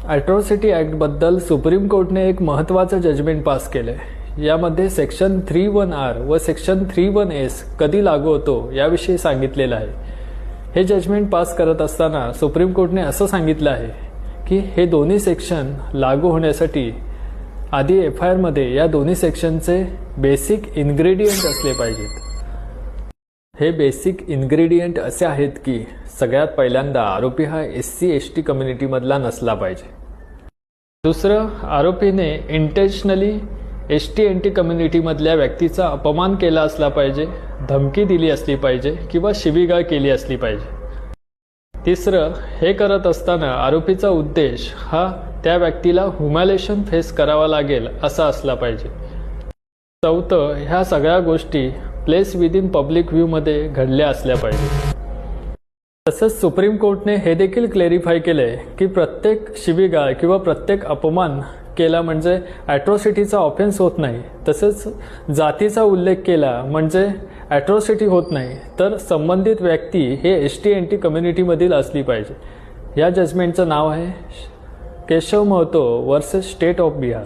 Atrocity ॲक्टबद्दल supreme कोर्टने एक महत्त्वाचं judgement pass केलं आहे. यामध्ये सेक्शन 31R व सेक्शन 31S कधी लागू होतो याविषयी सांगितलेलं आहे. हे जजमेंट पास करत असताना सुप्रीम कोर्टने असं सांगितलं आहे की हे दोन्ही सेक्शन लागू होण्यासाठी आधी FIR मध्ये या दोन्ही सेक्शनचे बेसिक इन्ग्रेडियंट असले पाहिजेत. हे बेसिक इन्ग्रेडियंट असे आहेत की सगळ्यात पहिल्यांदा आरोपी हा SC/ST कम्युनिटीमधला नसला पाहिजे. दुसरं, आरोपीने इंटेन्शनली ST/NT कम्युनिटीमधल्या व्यक्तीचा अपमान केला असला पाहिजे, धमकी दिली असली पाहिजे किंवा शिवीगाळ केली असली पाहिजे. तिसरं, हे करत असताना आरोपीचा उद्देश हा त्या व्यक्तीला ह्युमॅलेशन फेस करावा लागेल असा असला पाहिजे. चौथं, ह्या सगळ्या गोष्टी प्लेस विदिन पब्लिक व्ह्यूमध्ये घडल्या असल्या पाहिजे. तसंच सुप्रीम कोर्टने हे देखील क्लेरिफाय केले की प्रत्येक शिवीगाळ किंवा प्रत्येक अपमान केला म्हणजे ॲट्रॉसिटीचा ऑफेन्स होत नाही. तसेच जातीचा उल्लेख केला म्हणजे ॲट्रॉसिटी होत नाही, तर संबंधित व्यक्ती हे ST/NT कम्युनिटीमधील असली पाहिजे. या जजमेंटचं नाव आहे Keshav Mahato versus state of Bihar.